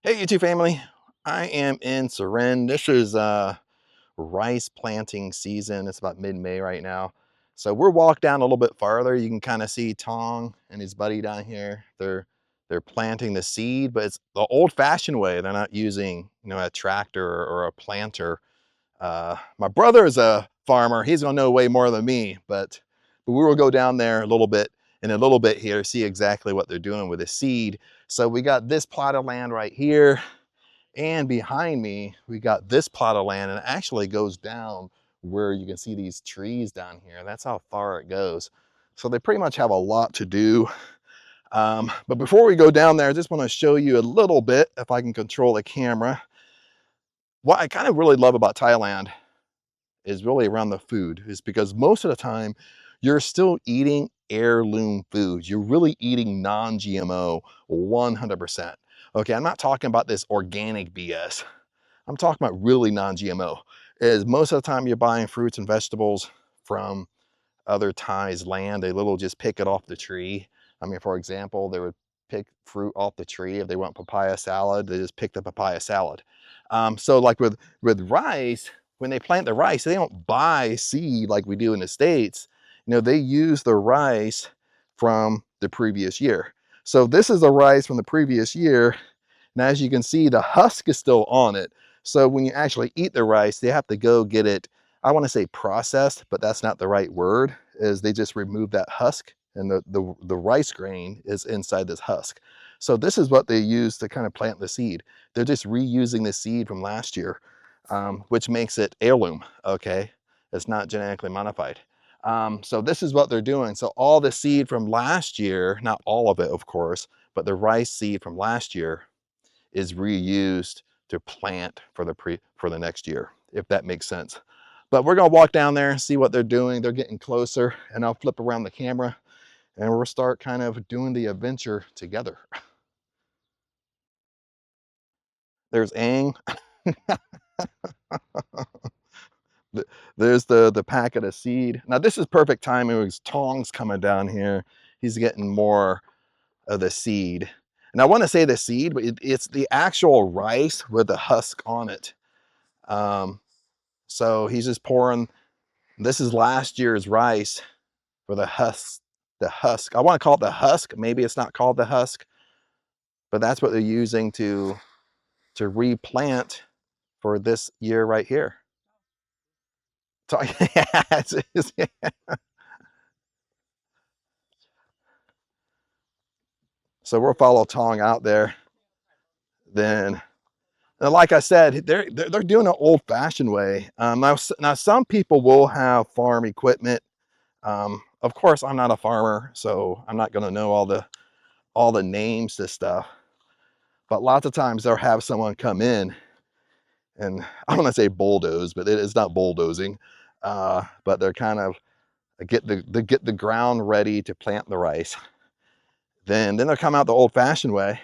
Hey YouTube family, I am in Surin. This is rice planting season. It's about mid-May right now. So we're walked down a little bit farther. You can kind of see Tong and his buddy down here. They're planting the seed, but it's the old-fashioned way. They're not using, a tractor or a planter. My brother is a farmer. He's gonna know way more than me, but we will go down there in a little bit here, see exactly what they're doing with the seed. So we got this plot of land right here, and behind me, we got this plot of land, and it actually goes down where you can see these trees down here. That's how far it goes. So they pretty much have a lot to do. But before we go down there, I just want to show you a little bit, if I can control the camera. What I kind of really love about Thailand is really around the food, is because most of the time you're still eating heirloom foods. You're really eating non-GMO 100%. Okay, I'm not talking about this organic BS. I'm talking about really non-GMO. Is most of the time you're buying fruits and vegetables from other Thais' land. They literally just pick it off the tree. I mean, for example, they would pick fruit off the tree. If they want papaya salad, they just pick the papaya salad. So like with rice, when they plant the rice, they don't buy seed like we do in the States. They use the rice from the previous year. So this is the rice from the previous year. And as you can see, the husk is still on it. So when you actually eat the rice, they have to go get it, I want to say processed, but that's not the right word, is they just remove that husk, and the rice grain is inside this husk. So this is what they use to kind of plant the seed. They're just reusing the seed from last year, which makes it heirloom, okay? It's not genetically modified. So this is what they're doing. So all the seed from last year, not all of it, of course, but the rice seed from last year is reused to plant for the next year, if that makes sense. But we're gonna walk down there and see what they're doing. They're getting closer, and I'll flip around the camera and we'll start kind of doing the adventure together. There's Aang. There's the packet of seed. Now this is perfect timing because Tong's coming down here. He's getting more of the seed. And I want to say the seed, but it's the actual rice with the husk on it. So he's just pouring. This is last year's rice for the husk. The husk. I want to call it the husk. Maybe it's not called the husk, but that's what they're using to replant for this year right here. So, yeah, so we'll follow Tong out there. Then, and like I said, they're doing it old-fashioned way. Now some people will have farm equipment. Of course, I'm not a farmer, so I'm not going to know all the names to stuff. But lots of times they'll have someone come in, and I don't want to say bulldoze, but it's not bulldozing. But they're kind of get the ground ready to plant the rice. Then they'll come out the old-fashioned way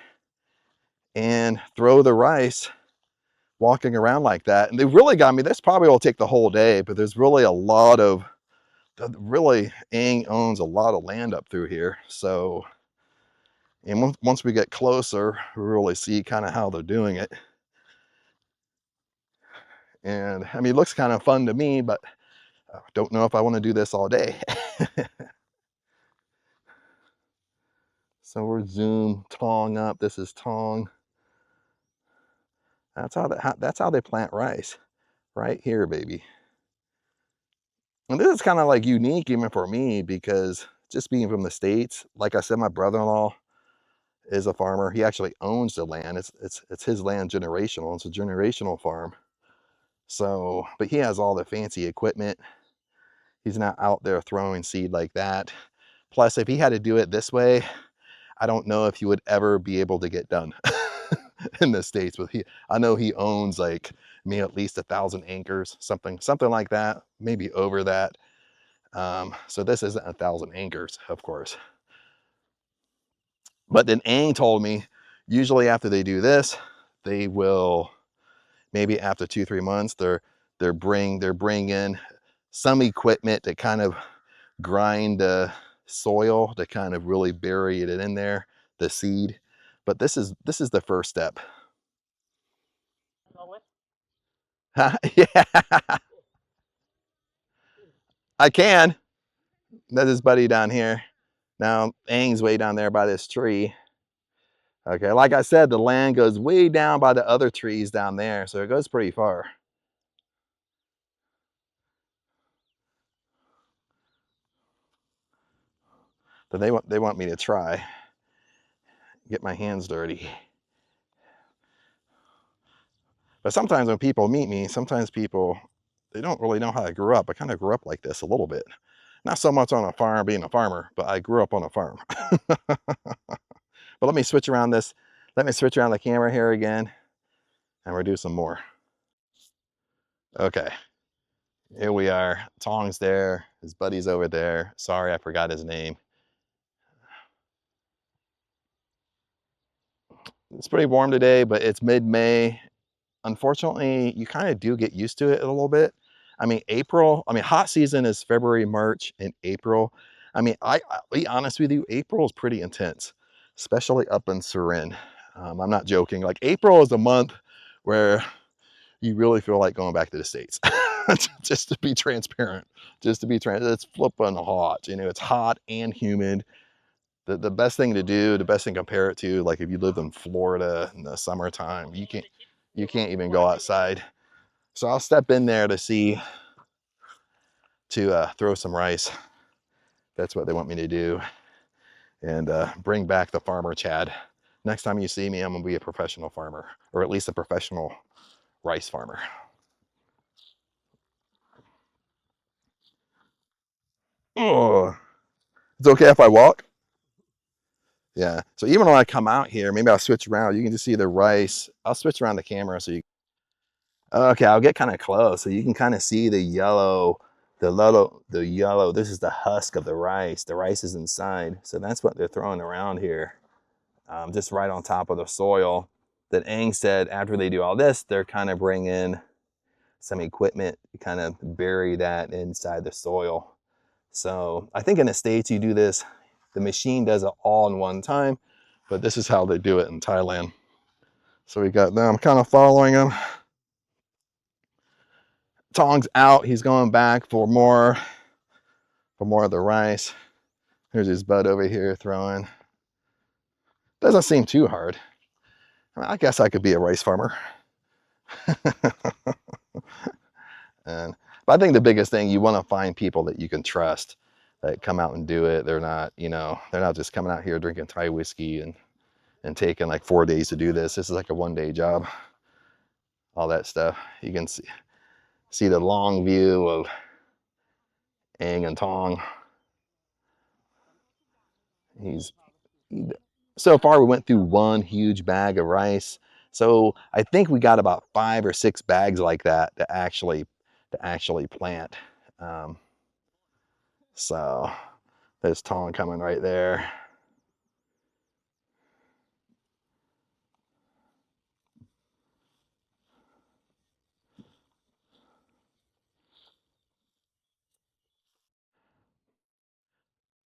and throw the rice walking around like that. And they really got me. This probably will take the whole day, but there's really a lot of, really, Aang owns a lot of land up through here. So, and once we get closer, we really see kind of how they're doing it. And I mean, it looks kind of fun to me, but I don't know if I want to do this all day. So we're zoom Tong up. This is Tong. That's how they plant rice, right here, baby. And this is kind of like unique even for me, because just being from the States, like I said, my brother-in-law is a farmer. He actually owns the land. It's his land, generational. It's a generational farm. So, but he has all the fancy equipment. He's not out there throwing seed like that. Plus, if he had to do it this way, I don't know if he would ever be able to get done in the States. But I know he owns like at least 1,000 acres, something like that, maybe over that. So this isn't 1,000 acres, of course. But then Aang told me, usually after they do this, they will, maybe after 2-3 months, they're bring in some equipment to kind of grind the soil to kind of really bury it in there, the seed. But this is the first step. Yeah, I can. That's his buddy down here. Now, Aang's way down there by this tree. Okay, like I said, the land goes way down by the other trees down there, so it goes pretty far. But they want me to try, get my hands dirty. But sometimes when people meet me, sometimes people, they don't really know how I grew up. I kind of grew up like this a little bit. Not so much on a farm being a farmer, but I grew up on a farm. But let me switch around this. Let me switch around the camera here again and we'll do some more. Okay, here we are. Tong's there. His buddy's over there. Sorry, I forgot his name. It's pretty warm today, but it's mid-May. Unfortunately, you kind of do get used to it a little bit. I mean, hot season is February, March, and April. I mean, I'll be honest with you, April is pretty intense, especially up in Surin. I'm not joking. Like April is a month where you really feel like going back to the States. Just to be transparent, it's flipping hot. You know, it's hot and humid. The best thing to do, the best thing to compare it to, like if you lived in Florida in the summertime, you can't even go outside. So I'll step in there to see, to throw some rice. That's what they want me to do. And bring back the farmer Chad. Next time you see me, I'm gonna be a professional farmer, or at least a professional rice farmer. Oh, it's okay if I walk? Yeah. So even when I come out here, maybe I'll switch around. You can just see the rice. I'll switch around the camera so you. Okay, I'll get kind of close so you can kind of see the yellow, the yellow. This is the husk of the rice. The rice is inside. So that's what they're throwing around here, just right on top of the soil. That Aang said after they do all this, they're kind of bring in some equipment to kind of bury that inside the soil. So I think in the States you do this, the machine does it all in one time, but this is how they do it in Thailand. So we got them kind of following them. Tong's out, he's going back for more of the rice. Here's his bud over here throwing. Doesn't seem too hard. I guess I could be a rice farmer. And but I think the biggest thing, you want to find people that you can trust that come out and do it. They're not, they're not just coming out here drinking Thai whiskey and taking like 4 days to do this. This is like a 1-day job. All that stuff. You can see the long view of Aang and Tong. So far we went through one huge bag of rice. So I think we got about 5 or 6 bags like that to actually plant. So there's Tong coming right there.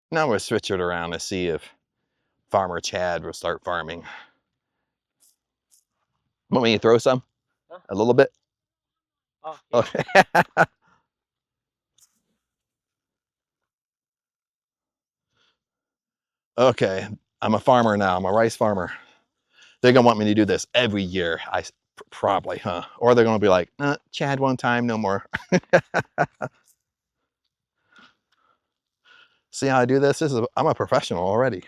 Now we'll switch it around to see if Farmer Chad will start farming. Want me to throw some? Huh? A little bit? Oh, yeah. Okay. Okay, I'm a farmer now. I'm a rice farmer. They're gonna want me to do this every year. Probably, huh? Or they're gonna be like, Chad one time, no more. See how I do this? I'm a professional already.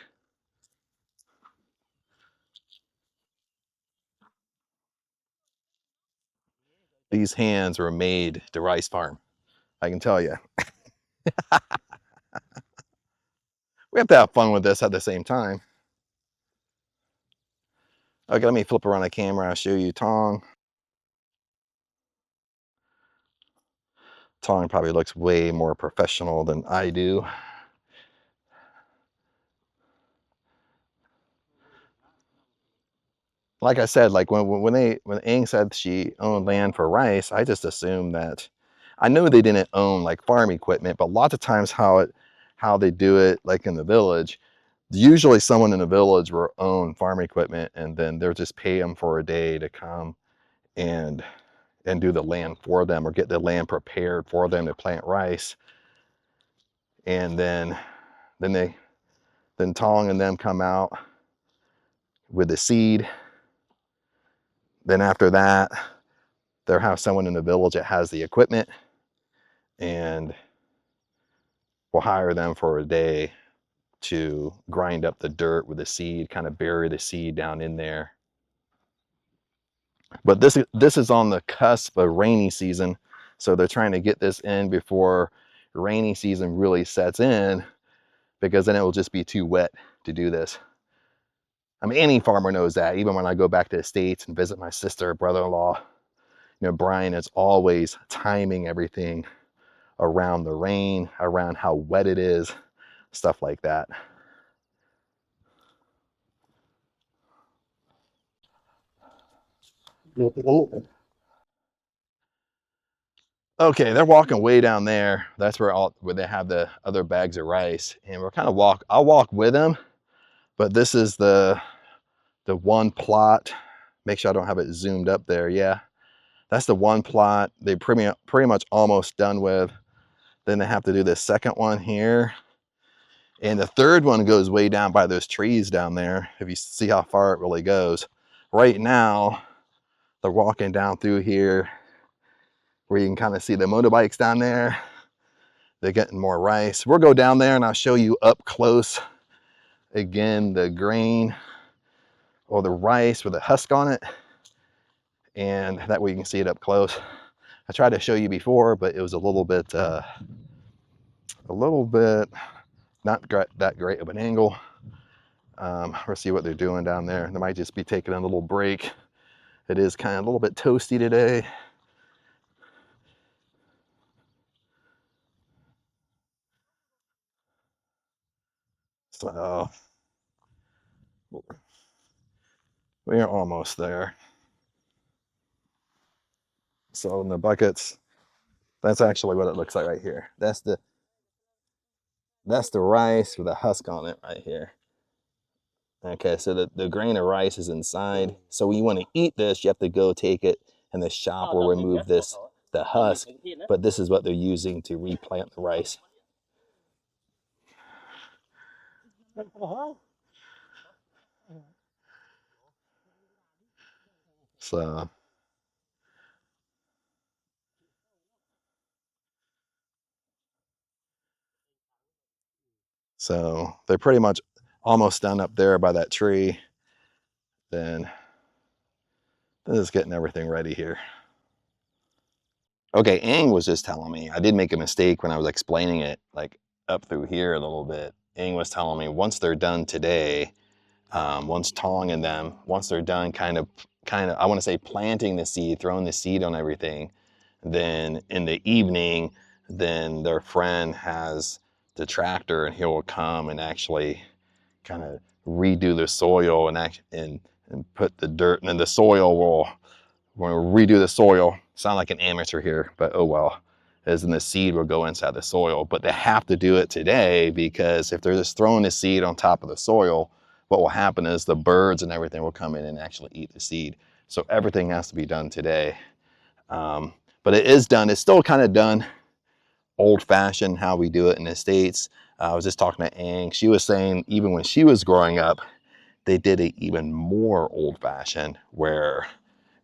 These hands were made to rice farm. I can tell you. We have to have fun with this at the same time. Okay, let me flip around the camera. I'll show you Tong. Tong probably looks way more professional than I do. Like I said, like when Aang said she owned land for rice, I just assumed that. I know they didn't own like farm equipment, but lots of times how they do it, like in the village, usually someone in the village will own farm equipment, and then they'll just pay them for a day to come and and do the land for them, or get the land prepared for them to plant rice. And then Tong and them come out with the seed. Then after that, they'll have someone in the village that has the equipment, and we'll hire them for a day to grind up the dirt with the seed, kind of bury the seed down in there. But this is on the cusp of rainy season, so they're trying to get this in before rainy season really sets in, because then it will just be too wet to do this. I mean, any farmer knows that. Even when I go back to the States and visit my sister, brother-in-law, Brian is always timing everything around the rain, around how wet it is, stuff like that. Okay, they're walking way down there. That's where they have the other bags of rice, and we're kind of I'll walk with them, but this is the one plot. Make sure I don't have it zoomed up there. Yeah, that's the one plot they pretty much almost done with. Then they have to do this second one here, and the third one goes way down by those trees down there. If you see how far it really goes. Right now, they're walking down through here, where you can kind of see the motorbikes down there. They're getting more rice. We'll go down there and I'll show you up close again the grain or the rice with the husk on it, and that way you can see it up close. I tried to show you before, but it was a little bit not that great of an angle. We'll see what they're doing down there. They might just be taking a little break. It is kind of a little bit toasty today. So we are almost there. So in the buckets, that's actually what it looks like right here. That's the rice with a husk on it right here. Okay, so the grain of rice is inside. So when you want to eat this, you have to go take it, and the shop will remove the husk. But this is what they're using to replant the rice. So they're pretty much almost done up there by that tree. Then just getting everything ready here. Okay, Ang was just telling me, I did make a mistake when I was explaining it, like up through here a little bit. Ang was telling me once they're done today, once Tong and them, once they're done kind of, I want to say planting the seed, throwing the seed on everything, then in the evening, then their friend has the tractor and he will come and actually kind of redo the soil and put the dirt, and then the soil will redo the soil. Sound like an amateur here, but oh well. As in the seed will go inside the soil, but they have to do it today, because if they're just throwing the seed on top of the soil, what will happen is the birds and everything will come in and actually eat the seed. So everything has to be done today. But it is done. It's still kind of done old-fashioned how we do it in the States. I was just talking to Ang. She was saying even when she was growing up, they did it even more old-fashioned, where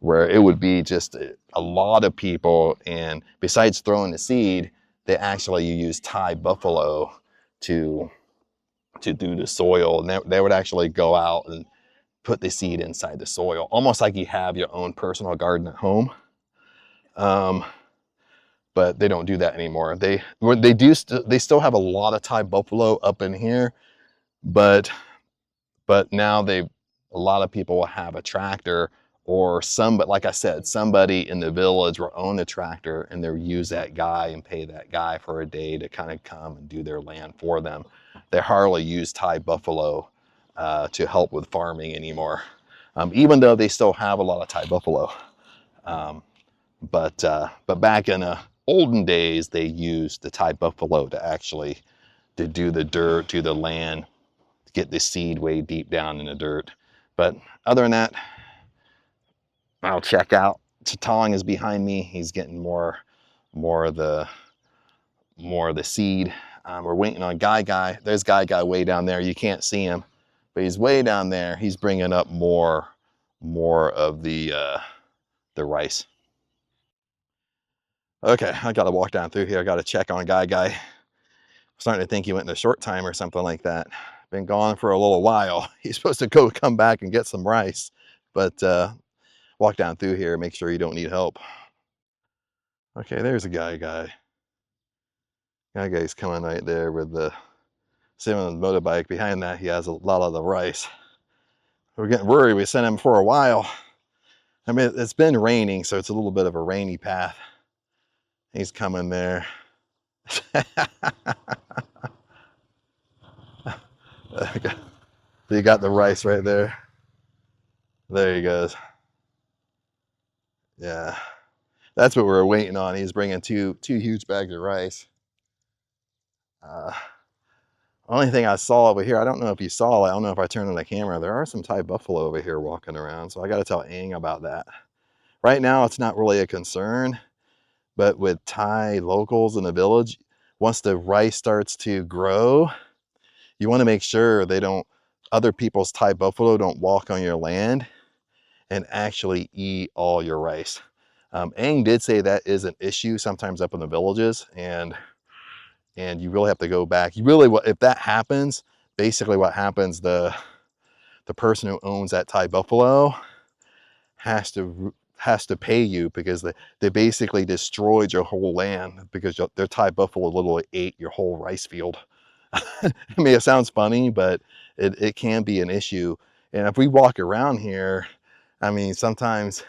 it would be just a lot of people, and besides throwing the seed, they actually use Thai buffalo to do the soil, and they would actually go out and put the seed inside the soil, almost like you have your own personal garden at home. But they don't do that anymore. They still have a lot of Thai buffalo up in here, but now a lot of people will have a tractor, or but like I said, somebody in the village will own the tractor, and they'll use that guy and pay that guy for a day to kind of come and do their land for them. They hardly use Thai buffalo to help with farming anymore, even though they still have a lot of Thai buffalo. But back in the olden days, they used the Thai buffalo to do the dirt, to the land, to get the seed way deep down in the dirt. But other than that, I'll check out Tong is behind me. He's getting more of the seed. We're waiting on Guy. There's Guy way down there. You can't see him, but he's way down there. He's bringing up more of the rice. Okay, I gotta walk down through here. I gotta check on Guy. I'm starting to think he went in a short time or something like that. Been gone for a little while. He's supposed to come back and get some rice, but walk down through here, make sure you don't need help. Okay, there's a Guy's coming right there with the sitting on the motorbike. Behind that, he has a lot of the rice. We're getting worried. We sent him for a while. I mean, it's been raining, so it's a little bit of a rainy path. He's coming there. You got the rice right there. There he goes. Yeah, that's what we're waiting on. He's bringing two huge bags of rice. Only thing I saw over here, I don't know if you saw it, I don't know if I turned on the camera, there are some Thai buffalo over here walking around, so I got to tell Aang about that. Right now, it's not really a concern, but with Thai locals in the village, once the rice starts to grow, you want to make sure other people's Thai buffalo don't walk on your land and actually eat all your rice. Aang did say that is an issue sometimes up in the villages, and you really have to go back. If that happens, basically what happens, the person who owns that Thai buffalo has to pay you, because they basically destroyed your whole land because their Thai buffalo literally ate your whole rice field. I mean, it sounds funny, but it can be an issue. And if we walk around here, I mean, sometimes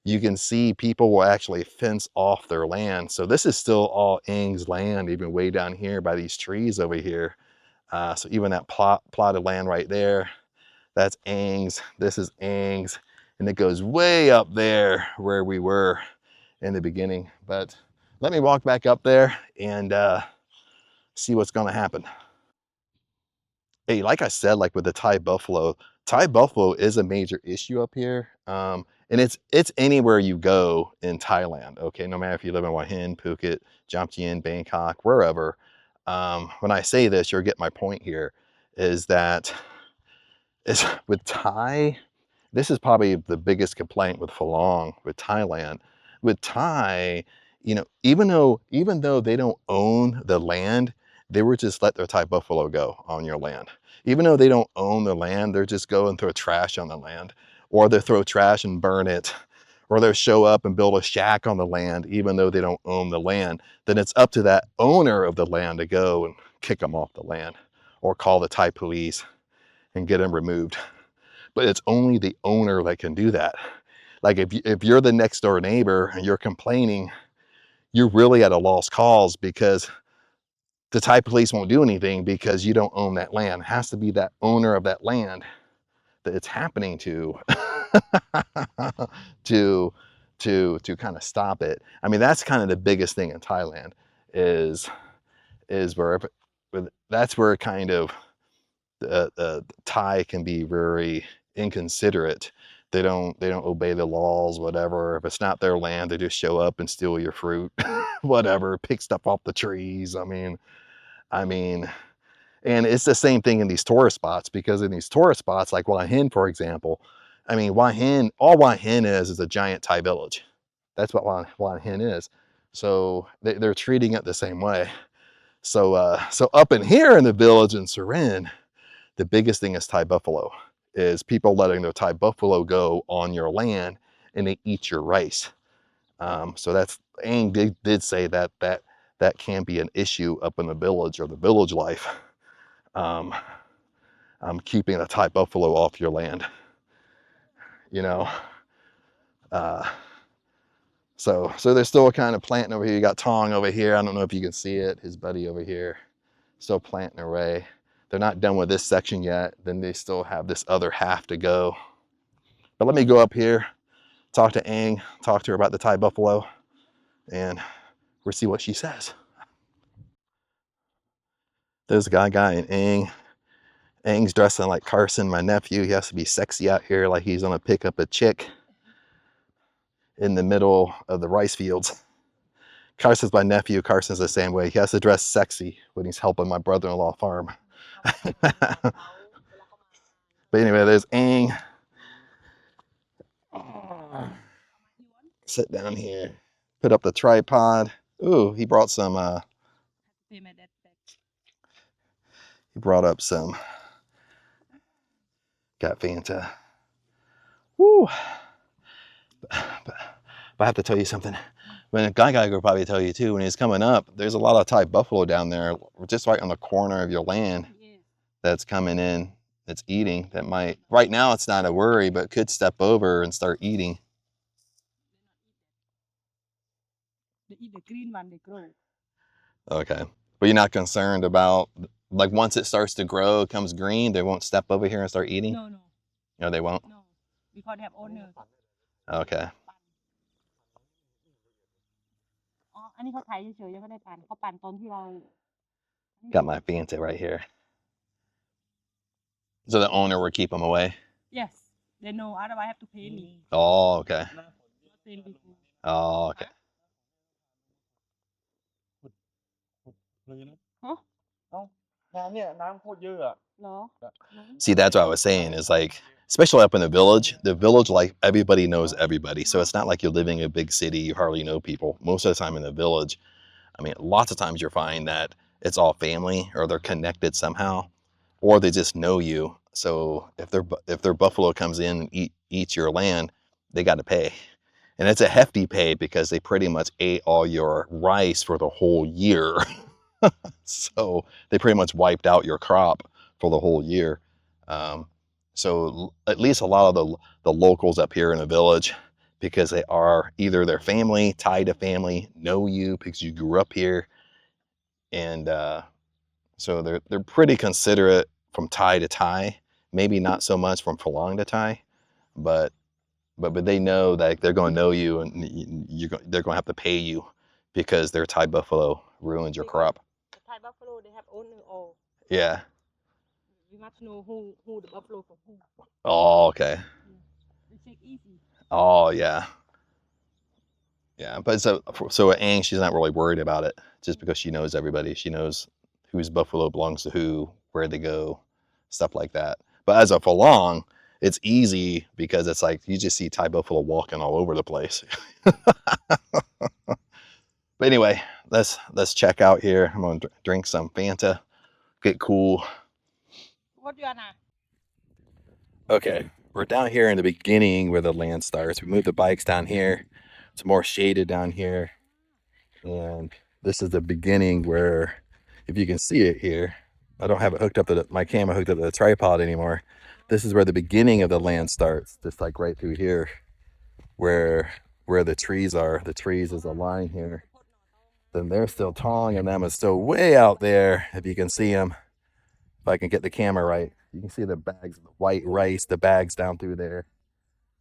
you can see people will actually fence off their land. So this is still all Aang's land, even way down here by these trees over here. So even that plotted land right there, that's Aang's. This is Aang's. And it goes way up there where we were in the beginning. But let me walk back up there and see what's going to happen. Hey, like I said, like with the Thai buffalo is a major issue up here. And it's anywhere you go in Thailand, okay? No matter if you live in Hua Hin, Phuket, Jomtien, Bangkok, wherever. When I say this, you'll get my point here, is that with Thai, this is probably the biggest complaint with Phalong, with Thailand. With Thai, even though they don't own the land, they would just let their Thai buffalo go on your land. Even though they don't own the land, they're just go and throw trash on the land, or they throw trash and burn it, or they'll show up and build a shack on the land, even though they don't own the land. Then it's up to that owner of the land to go and kick them off the land, or call the Thai police and get them removed. But it's only the owner that can do that. Like if you're the next door neighbor and you're complaining, you're really at a lost cause, because the Thai police won't do anything because you don't own that land. It has to be that owner of that land that it's happening to to kind of stop it. I mean, that's kind of the biggest thing in Thailand is that's where kind of the Thai can be very inconsiderate. They don't obey the laws, whatever. If it's not their land, they just show up and steal your fruit, whatever, pick stuff off the trees. I mean, and it's the same thing in these tourist spots, because in these tourist spots, like Hua Hin, for example, I mean, all Hua Hin is a giant Thai village. That's what Hua Hin is. So they're treating it the same way. So so up in here in the village in Surin, the biggest thing is Thai buffalo, is people letting their Thai buffalo go on your land and they eat your rice. So that's, Aang did say that can be an issue up in the village, or the village life. Keeping a Thai buffalo off your land, so they're still kind of planting over here. You got Tong over here. I don't know if you can see it, his buddy over here, still planting away. They're not done with this section yet. Then they still have this other half to go. But let me go up here, talk to Aang, talk to her about the Thai buffalo, and we'll see what she says. There's Guy and Aang. Aang's dressing like Carson, my nephew. He has to be sexy out here, like he's gonna pick up a chick. in the middle of the rice fields. Carson's my nephew. Carson's the same way. He has to dress sexy when he's helping my brother-in-law farm. But anyway, there's Aang. Sit down here. Put up the tripod. Ooh, he brought some, he brought up some, got Fanta. Woo. But I have to tell you something. When Guy will probably tell you too, when he's coming up, there's a lot of Thai buffalo down there, just right on the corner of your land that's coming in, that's eating, that might, right now it's not a worry, but could step over and start eating. They eat the green one, they grow. Okay. But you're not concerned about, like once it starts to grow, it comes green, they won't step over here and start eating? No, no. No, they won't? No, because they have owner. Okay. อันนี้เขาไถเฉยๆยังไม่ได้ปั่นเขาปั่นตอนที่เรา Got my Fanta right here. So the owner will keep them away? Yes, they know, otherwise I have to pay me. Oh, okay. Oh, okay. See, that's what I was saying, is like, especially up in the village, like everybody knows everybody. So it's not like you're living in a big city, you hardly know people. Most of the time in the village, I mean, lots of times you'll find that it's all family, or they're connected somehow, or they just know you. So if their buffalo comes in and eats your land, they got to pay. And it's a hefty pay because they pretty much ate all your rice for the whole year. So they pretty much wiped out your crop for the whole year. So at least a lot of the locals up here in the village, because they are either their family, tied to family, know you because you grew up here. And so they're pretty considerate from Thai to Thai. Maybe not so much from Phalang to Thai, but they know that they're going to know you, and they're going to have to pay you because their Thai buffalo ruins your crop. The Thai buffalo, they have owner all. Yeah. You must know who the buffalo from who. Oh, okay. They take easy. Oh, yeah. Yeah, but so Aang, she's not really worried about it, just because she knows everybody. She knows whose buffalo belongs to who, where they go, stuff like that. But as a Phalang, it's easy because it's like you just see Thai buffalo walking all over the place. But anyway, let's check out here. I'm gonna drink some Fanta, get cool. What do you want? Okay, we're down here in the beginning where the land starts. We moved the bikes down here. It's more shaded down here. And this is the beginning where, if you can see it here, I don't have it hooked up to my camera hooked up to the tripod anymore. This is where the beginning of the land starts, just like right through here, where the trees are. The trees is a line here. Then they're still Tong, and them is still way out there, if you can see them. If I can get the camera right, you can see the bags of white rice, the bags down through there.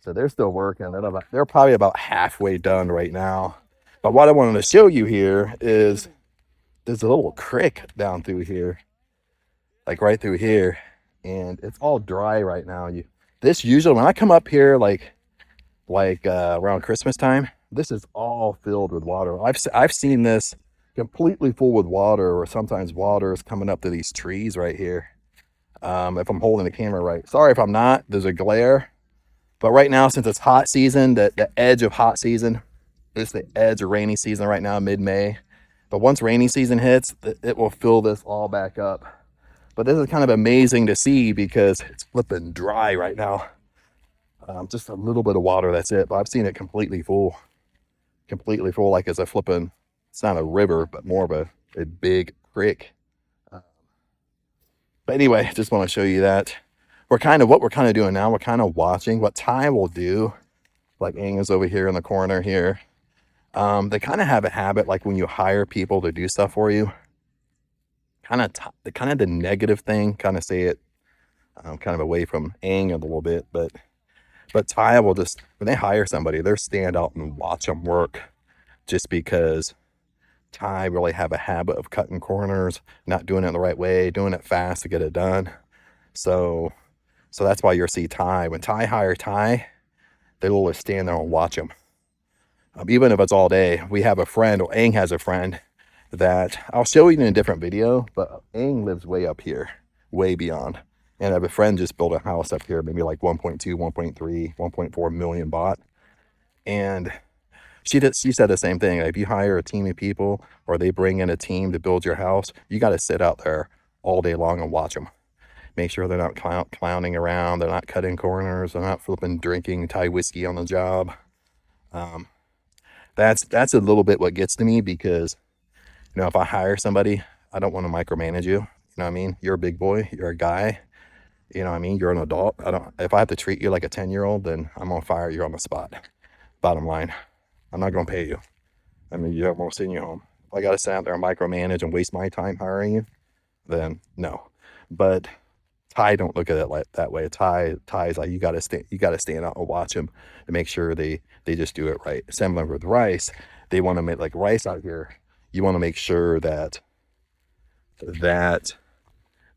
So they're still working. They're probably about halfway done right now. But what I wanted to show you here is there's a little creek down through here, like right through here, and it's all dry right now. This usually, when I come up here, like around Christmas time, this is all filled with water. I've seen this completely full with water, or sometimes water is coming up to these trees right here. If I'm holding the camera right. Sorry if I'm not. There's a glare. But right now, since it's hot season, the edge of hot season, it's the edge of rainy season right now, mid-May. But once rainy season hits, it will fill this all back up. But this is kind of amazing to see because it's flipping dry right now. Just a little bit of water, that's it. But I've seen it completely full, like it's a flipping, it's not a river, but more of a big creek. But anyway, just want to show you that. What we're kind of doing now, we're kind of watching what Thai will do. Like Aang is over here in the corner here. They kind of have a habit, like when you hire people to do stuff for you, kind of the negative thing, kind of say it kind of away from Aang a little bit, but Thai will just, when they hire somebody, they'll stand out and watch them work, just because Thai really have a habit of cutting corners, not doing it the right way, doing it fast to get it done. So that's why you'll see Thai, when Thai hire Thai, they will stand there and watch them. Even if it's all day. We have a friend, or Aang has a friend that I'll show you in a different video, but Aang lives way up here, way beyond. And I have a friend just built a house up here, maybe like 1.2, 1.3, 1.4 million baht. And she said the same thing. Like, if you hire a team of people or they bring in a team to build your house, you got to sit out there all day long and watch them. Make sure they're not clowning around, they're not cutting corners, they're not flipping drinking Thai whiskey on the job. Um, that's a little bit what gets to me, because if I hire somebody, I don't want to micromanage you. You know what I mean? You're a big boy, you're a guy. You know what I mean? You're an adult. If I have to treat you like a 10-year-old, then I'm gonna fire you on the spot. Bottom line, I'm not gonna pay you. I mean, I'm gonna send you home. If I gotta sit out there and micromanage and waste my time hiring you, then no. But Thai don't look at it like that way. Thai's like, you gotta stand out and watch them to make sure they just do it right. Similar with rice, they want to make like rice out here. You want to make sure that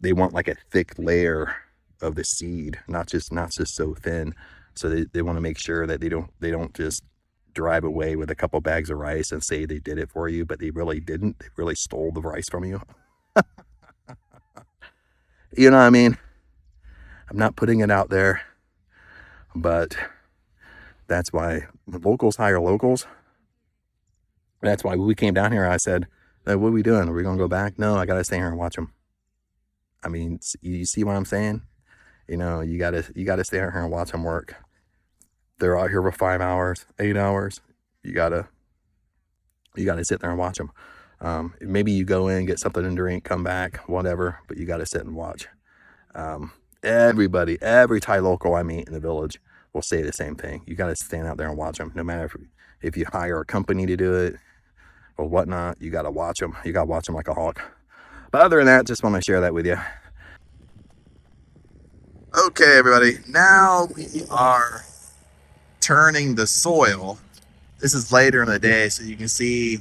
they want like a thick layer of the seed, not just so thin. So they want to make sure that they don't just drive away with a couple bags of rice and say they did it for you, but they really didn't. They really stole the rice from you. You know what I mean? I'm not putting it out there, but that's why locals hire locals. That's why when we came down here, I said, what are we doing? Are we going to go back? No, I got to stay here and watch them. I mean, you see what I'm saying? You got to stay out here and watch them work. They're out here for 5 hours, 8 hours. You got to sit there and watch them. Maybe you go in, get something to drink, come back, whatever, but you got to sit and watch. Every Thai local I meet in the village will say the same thing. You got to stand out there and watch them. No matter if you hire a company to do it or whatnot, you got to watch them. You got to watch them like a hawk. But other than that, just want to share that with you. Okay, everybody. Now we are turning the soil. This is later in the day, so you can see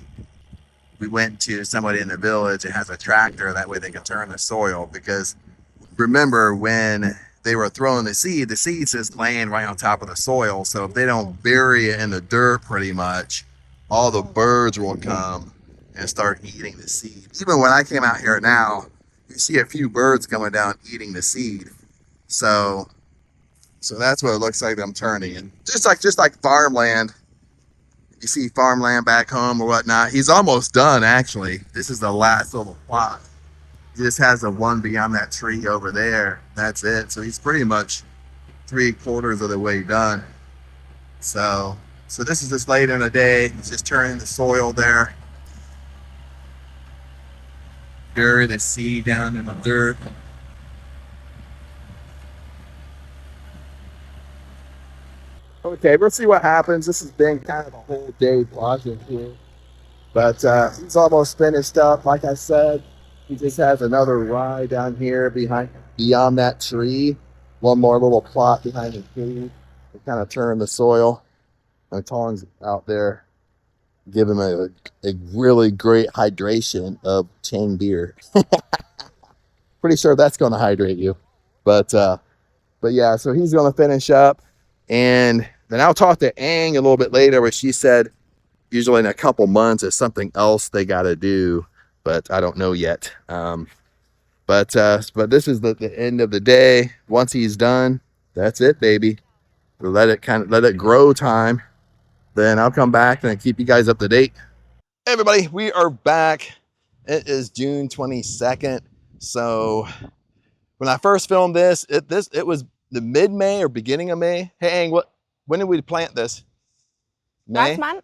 we went to somebody in the village that has a tractor. That way they can turn the soil, because remember when they were throwing the seed's just laying right on top of the soil. So if they don't bury it in the dirt, pretty much, all the birds will come and start eating the seed. Even when I came out here now, you see a few birds coming down eating the seed. So that's what it looks like I'm turning it. Just like farmland. You see farmland back home or whatnot. He's almost done, actually. This is the last little plot. He just has the one beyond that tree over there. That's it. So he's pretty much 3/4 of the way done. So this is just later in the day. He's just turning the soil there. Bury the seed down in the dirt. Okay, we'll see what happens. This has been kind of a whole day project here. But he's almost finished up. Like I said, he just has another rye down here beyond that tree. One more little plot behind the tree to kind of turn the soil. My tongs out there give him a really great hydration of Chang beer. Pretty sure that's going to hydrate you. But yeah, so he's going to finish up. And then I'll talk to Aang a little bit later, where she said usually in a couple months is something else they got to do, but I don't know yet. But this is the end of the day. Once he's done, that's it, baby. We'll let it grow time. Then I'll come back and keep you guys up to date. Hey everybody, we are back. It is June 22nd. So when I first filmed this, it was the mid-May or beginning of May. Hey, Aang, when did we plant this? May? Last month.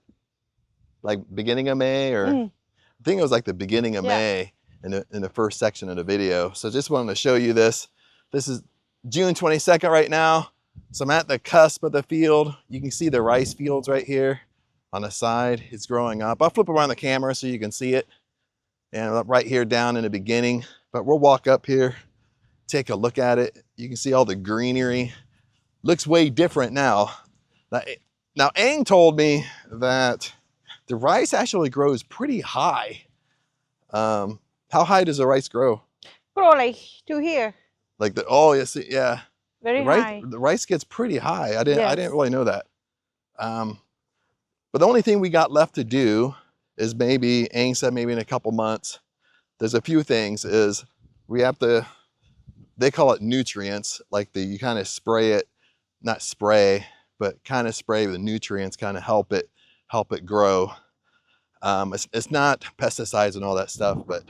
Like beginning of May, or I think it was like the beginning of May in the first section of the video. So just wanted to show you this. This is June 22nd right now. So I'm at the cusp of the field. You can see the rice fields right here on the side. It's growing up. I'll flip around the camera so you can see it. And right here down in the beginning, but we'll walk up here, take a look at it. You can see all the greenery. Looks way different now. Now Aang told me that the rice actually grows pretty high. How high does the rice grow? Grow like to here. Like yes, yeah. Very high. The rice gets pretty high. I didn't really know that. But the only thing we got left to do is maybe, Aang said maybe in a couple months, there's a few things is we have to, they call it nutrients, like you kind of spray it, not spray, but kind of spray the nutrients, kind of help it grow. It's not pesticides and all that stuff, but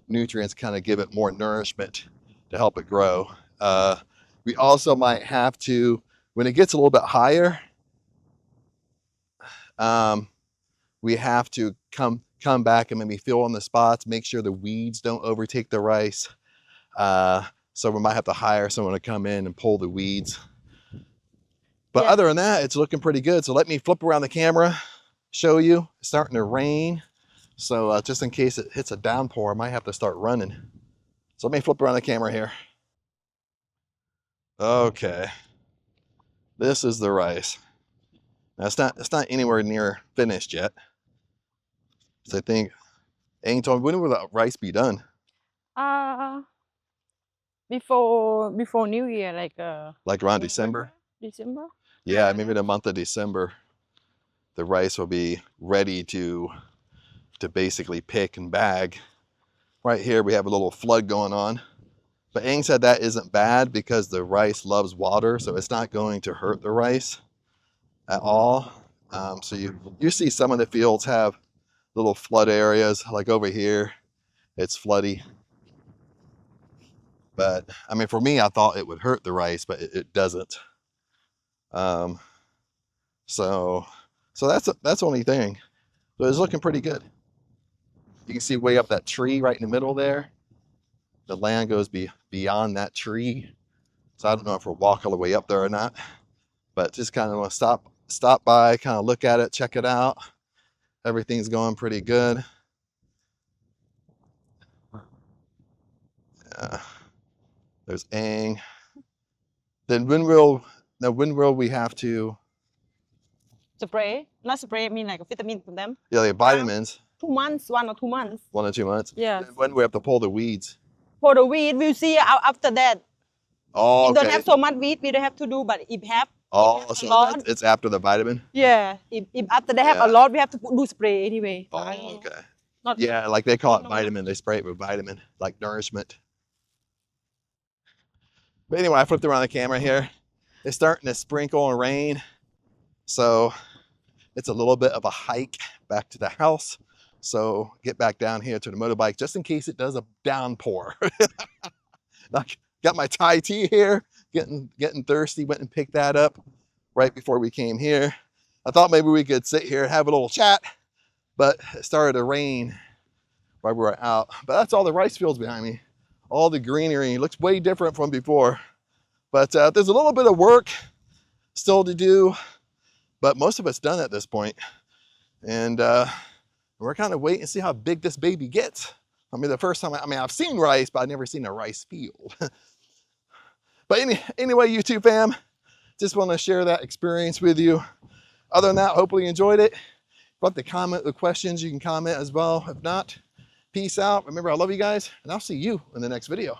nutrients kind of give it more nourishment to help it grow. We also might have to, when it gets a little bit higher, we have to come back and maybe fill in the spots, make sure the weeds don't overtake the rice. So we might have to hire someone to come in and pull the weeds. But other than that, it's looking pretty good. So let me flip around the camera, show you. It's starting to rain. So just in case it hits a downpour, I might have to start running. So let me flip around the camera here. Okay. This is the rice. Now it's not anywhere near finished yet. So I think, Aang told me, when will the rice be done? Before New Year, like around December? December. Yeah, maybe in the month of December, the rice will be ready to basically pick and bag. Right here we have a little flood going on. But Aang said that isn't bad because the rice loves water, so it's not going to hurt the rice at all. So you see some of the fields have little flood areas, like over here, it's floody. But I mean, for me, I thought it would hurt the rice, but it doesn't. So that's the only thing. So it's looking pretty good. You can see way up that tree right in the middle there. The land goes beyond that tree. So I don't know if we'll walk all the way up there or not, but just kind of want to stop by, kind of look at it, check it out. Everything's going pretty good. There's Aang. Then when will we have to spray? Not spray, I mean like a vitamin for them. Yeah, like vitamins. 2 months, 1 or 2 months. 1 or 2 months? Yeah. When we have to pull the weeds? For the weed, we'll see after that. Oh, okay. If don't have so much weed, we don't have to do, but if have so it's after the vitamin? Yeah. If after they have a lot, we have to do spray anyway. Oh, okay. Yeah, like they call it vitamin. They spray it with vitamin, like nourishment. But anyway, I flipped around the camera here. It's starting to sprinkle and rain. So it's a little bit of a hike back to the house. So get back down here to the motorbike just in case it does a downpour. Got my Thai tea here, getting thirsty, went and picked that up right before we came here. I thought maybe we could sit here and have a little chat, but it started to rain while we were out. But that's all the rice fields behind me. All the greenery looks way different from before. But there's a little bit of work still to do, but most of it's done at this point. And we're kind of waiting to see how big this baby gets. I mean, the first time, I've seen rice, but I've never seen a rice field. But anyway, YouTube fam, just want to share that experience with you. Other than that, hopefully you enjoyed it. If you want to comment with questions, you can comment as well. If not, peace out. Remember, I love you guys, and I'll see you in the next video.